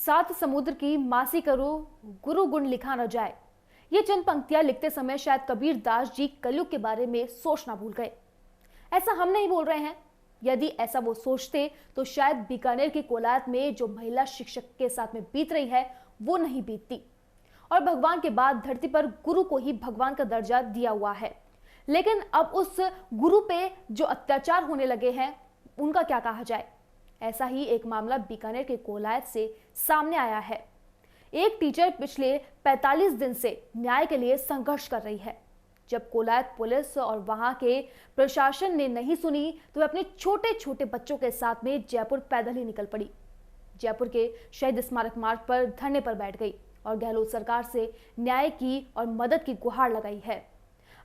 सात समुद्र की मासी करो गुरु गुण लिखा न जाए। ये चंद पंक्तियां लिखते समय शायद कबीर दास जी कलयुग के बारे में सोचना भूल गए। ऐसा हम नहीं बोल रहे हैं। यदि ऐसा वो सोचते तो शायद बीकानेर की कोलायत में जो महिला शिक्षक के साथ में बीत रही है वो नहीं बीतती। और भगवान के बाद धरती पर गुरु को ही भगवान का दर्जा दिया हुआ है, लेकिन अब उस गुरु पे जो अत्याचार होने लगे हैं उनका क्या कहा जाए। ऐसा ही एक मामला बीकानेर के कोलायत से सामने आया है। एक टीचर पिछले 45 दिन से न्याय के लिए संघर्ष कर रही है। जब कोलायत पुलिस और वहां के प्रशासन ने नहीं सुनी तो वे अपने छोटे छोटे बच्चों के साथ में जयपुर पैदल ही निकल पड़ी। जयपुर के शहीद स्मारक मार्ग पर धरने पर बैठ गई और गहलोत सरकार से न्याय की और मदद की गुहार लगाई है।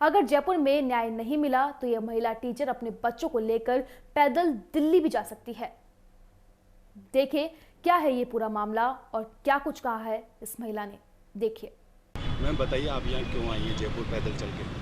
अगर जयपुर में न्याय नहीं मिला तो यह महिला टीचर अपने बच्चों को लेकर पैदल दिल्ली भी जा सकती है। देखिए क्या है ये पूरा मामला और क्या कुछ कहा है इस महिला ने। देखिए। मैम बताइए, आप यहाँ क्यों आई हैं जयपुर पैदल चल के?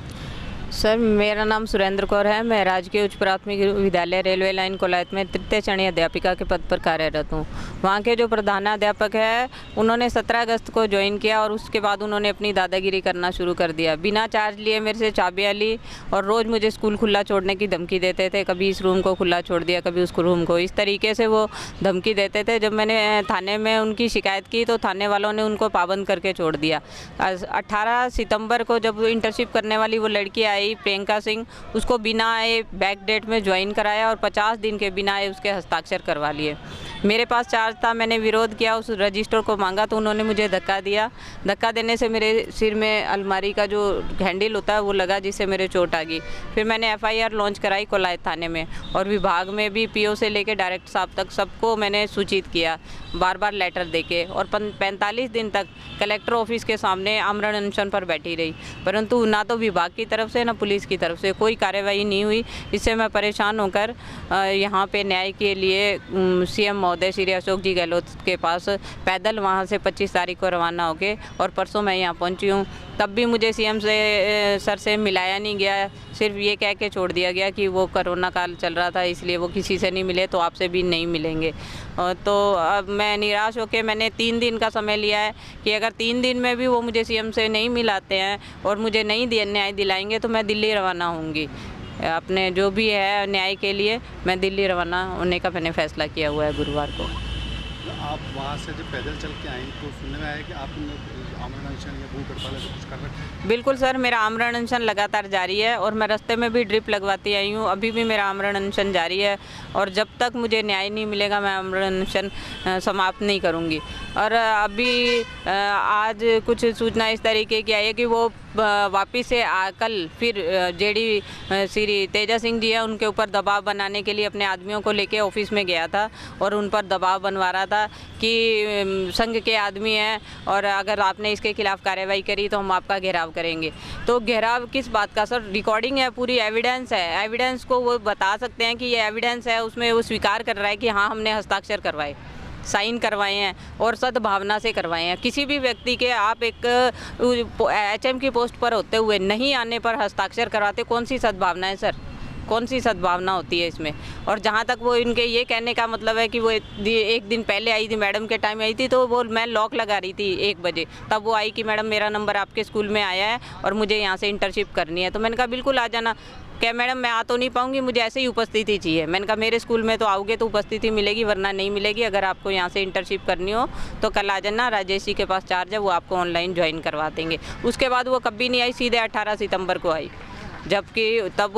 सर, मेरा नाम सुरेंद्र कौर है। मैं राजकीय उच्च प्राथमिक विद्यालय रेलवे लाइन कोलायत में तृतीय श्रेणी अध्यापिका के पद पर कार्यरत हूँ। वहाँ के जो प्रधानाध्यापक है उन्होंने 17 अगस्त को ज्वाइन किया और उसके बाद उन्होंने अपनी दादागिरी करना शुरू कर दिया। बिना चार्ज लिए मेरे से चाबियाँ ली और रोज़ मुझे स्कूल खुला छोड़ने की धमकी देते थे। कभी इस रूम को खुला छोड़ दिया, कभी उस रूम को, इस तरीके से वो धमकी देते थे। जब मैंने थाने में उनकी शिकायत की तो थाने वालों ने उनको पाबंद करके छोड़ दिया। 18 सितंबर को जब इंटर्नशिप करने वाली वो लड़की आई प्रियंका सिंह, उसको बिना आए बैक डेट में ज्वाइन कराया और 50 दिन के बिना आए उसके हस्ताक्षर करवा लिए। मेरे पास चार्ज था, मैंने विरोध किया, उस रजिस्टर को मांगा तो उन्होंने मुझे धक्का दिया। धक्का देने से मेरे सिर में अलमारी का जो हैंडल होता है वो लगा, जिससे मेरे चोट आ गई। फिर मैंने FIR लॉन्च कराई कोलायत थाने में और विभाग में भी PO से लेकर डायरेक्टर साहब तक सबको मैंने सूचित किया, बार बार लेटर देके। और 45 दिन तक कलेक्टर ऑफिस के सामने आमरण अनशन पर बैठी रही, परंतु ना तो विभाग की तरफ से ना पुलिस की तरफ से कोई कार्रवाई नहीं हुई। इससे मैं परेशान होकर यहाँ पे न्याय के लिए CM महोदय श्री अशोक जी गहलोत के पास पैदल वहाँ से 25 तारीख को रवाना होके और परसों मैं यहाँ पहुँची हूँ। तब भी मुझे CM सर से मिलाया नहीं गया, सिर्फ ये कह के छोड़ दिया गया कि वो कोरोना काल चल रहा था इसलिए वो किसी से नहीं मिले, तो आपसे भी नहीं मिलेंगे। तो अब मैं निराश होकर मैंने 3 दिन का समय लिया है कि अगर 3 दिन में भी वो मुझे CM से नहीं मिलाते हैं और मुझे नहीं न्याय दिलाएंगे तो मैं दिल्ली रवाना होंगी। अपने जो भी है न्याय के लिए मैं दिल्ली रवाना होने का मैंने फैसला किया हुआ है गुरुवार को। आप वहाँ से जब पैदल चल के आई तो सुनने में आया कि आप आमरण अनशन या भूख हड़ताल ऐसा कुछ कर रहे हैं? बिल्कुल सर, मेरा आमरण अनशन लगातार जारी है और मैं रास्ते में भी ड्रिप लगवाती आई हूँ। अभी भी मेरा आमरण अनशन जारी है और जब तक मुझे न्याय नहीं मिलेगा मैं आमरण अनशन समाप्त नहीं करूँगी। और अभी आज कुछ सूचना इस तरीके की आई है कि वो वापिस से कल फिर JD श्री तेजा सिंह जी है उनके ऊपर दबाव बनाने के लिए अपने आदमियों को लेके ऑफिस में गया था और उन पर दबाव बनवा रहा था कि संघ के आदमी हैं और अगर आपने इसके खिलाफ कार्रवाई करी तो हम आपका घेराव करेंगे। तो घेराव किस बात का सर? रिकॉर्डिंग है, पूरी एविडेंस है। एविडेंस को वो बता सकते हैं कि ये एविडेंस है, उसमें वो स्वीकार कर रहा है कि हाँ हमने हस्ताक्षर करवाए, साइन करवाए हैं और सद्भावना से करवाए हैं। किसी भी व्यक्ति के आप एक HM की पोस्ट पर होते हुए नहीं आने पर हस्ताक्षर करवाते, कौन सी सद्भावना है सर? कौन सी सद्भावना होती है इसमें? और जहाँ तक वो इनके ये कहने का मतलब है कि वो एक दिन पहले आई थी, मैडम के टाइम आई थी, तो वो मैं लॉक लगा रही थी 1 बजे, तब वो आई कि मैडम मेरा नंबर आपके स्कूल में आया है और मुझे यहाँ से इंटर्नशिप करनी है। तो मैंने कहा बिल्कुल आ जाना। क्या मैडम मैं आ तो नहीं पाऊंगी, मुझे ऐसे ही उपस्थिति चाहिए। मैंने कहा मेरे स्कूल में तो आओगे तो उपस्थिति मिलेगी वरना नहीं मिलेगी। अगर आपको यहाँ से इंटर्नशिप करनी हो तो कल आ जाना, राजेश जी के पास चार्ज है, वो आपको ऑनलाइन ज्वाइन करवा देंगे। उसके बाद वो कभी नहीं आई, सीधे 18 सितंबर को आई, जबकि तब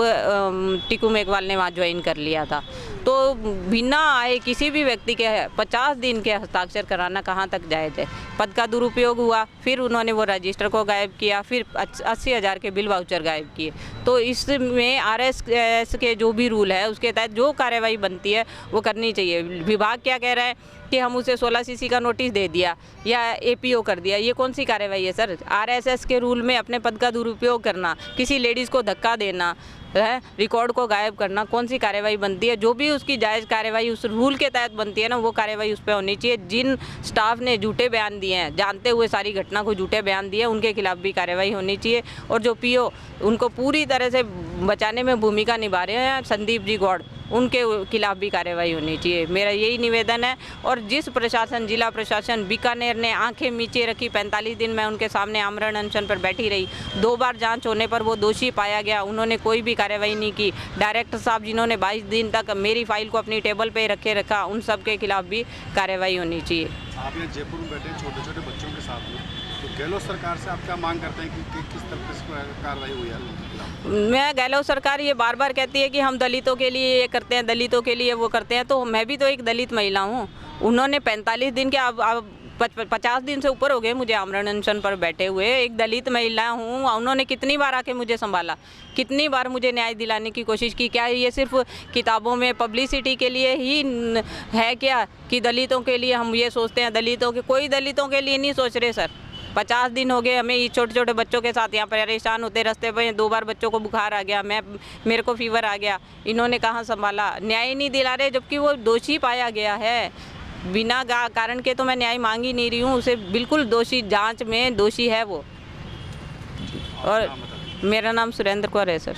टिकू मेघवाल ने वहाँ ज्वाइन कर लिया था। तो बिना आए किसी भी व्यक्ति के 50 दिन के हस्ताक्षर कराना कहाँ तक जायज़ है? पद का दुरुपयोग हुआ, फिर उन्होंने वो रजिस्टर को गायब किया, फिर 80,000 के बिल वाउचर गायब किए। तो इसमें RSS के जो भी रूल है उसके तहत जो कार्रवाई बनती है वो करनी चाहिए। विभाग क्या कह रहा है कि हम उसे 16 CC का नोटिस दे दिया या APO कर दिया, ये कौन सी कार्रवाई है सर? RSS के रूल में अपने पद का दुरुपयोग करना, किसी लेडीज़ को धक्का देना है, रिकॉर्ड को गायब करना, कौन सी कार्रवाई बनती है? जो भी उसकी जायज़ कार्रवाई उस रूल के तहत बनती है ना, वो कार्रवाई उस पर होनी चाहिए। जिन स्टाफ ने झूठे बयान दिए हैं, जानते हुए सारी घटना को झूठे बयान दिए, उनके खिलाफ भी कार्रवाई होनी चाहिए। और जो PO उनको पूरी तरह से बचाने में भूमिका निभा रहे हैं, संदीप जी गौड़, उनके खिलाफ भी कार्रवाई होनी चाहिए, मेरा यही निवेदन है। और जिस प्रशासन, जिला प्रशासन बीकानेर ने आंखें नीचे रखी, 45 दिन मैं उनके सामने आमरण अनशन पर बैठी रही, 2 बार जांच होने पर वो दोषी पाया गया, उन्होंने कोई भी कार्रवाई नहीं की। डायरेक्टर साहब जिन्होंने 22 दिन तक मेरी फाइल को अपनी टेबल पे रखा, उन सब के खिलाफ भी कार्रवाई होनी चाहिए। आप यहाँ जयपुर में बैठे छोटे छोटे बच्चों के साथ में, तो गहलोत सरकार से आप क्या मांग करते हैं कि किस तरह से कार्रवाई हुई है उनके खिलाफ? मैं गहलोत सरकार ये बार बार कहती है कि हम दलितों के लिए ये करते हैं, दलितों के लिए वो करते हैं, तो मैं भी तो एक दलित महिला हूँ। उन्होंने 45 दिन के अब 50 दिन से ऊपर हो गए मुझे आमरण अनशन पर बैठे हुए, एक दलित महिला हूँ। उन्होंने कितनी बार आके मुझे संभाला, कितनी बार मुझे न्याय दिलाने की कोशिश की। क्या ये सिर्फ किताबों में पब्लिसिटी के लिए ही है क्या कि दलितों के लिए हम ये सोचते हैं? दलितों के, कोई दलितों के लिए नहीं सोच रहे सर। 50 दिन हो गए हमें ये छोटे छोटे बच्चों के साथ यहाँ परेशान होते, रास्ते पे 2 बार बच्चों को बुखार आ गया, मेरे को फीवर आ गया, इन्होंने कहाँ संभाला? न्याय नहीं दिला रहे, जबकि वो दोषी पाया गया है। बिना कारण के तो मैं न्याय मांग ही नहीं रही हूँ, उसे बिल्कुल दोषी, जांच में दोषी है वो। और मेरा नाम सुरेंद्र कौर है सर।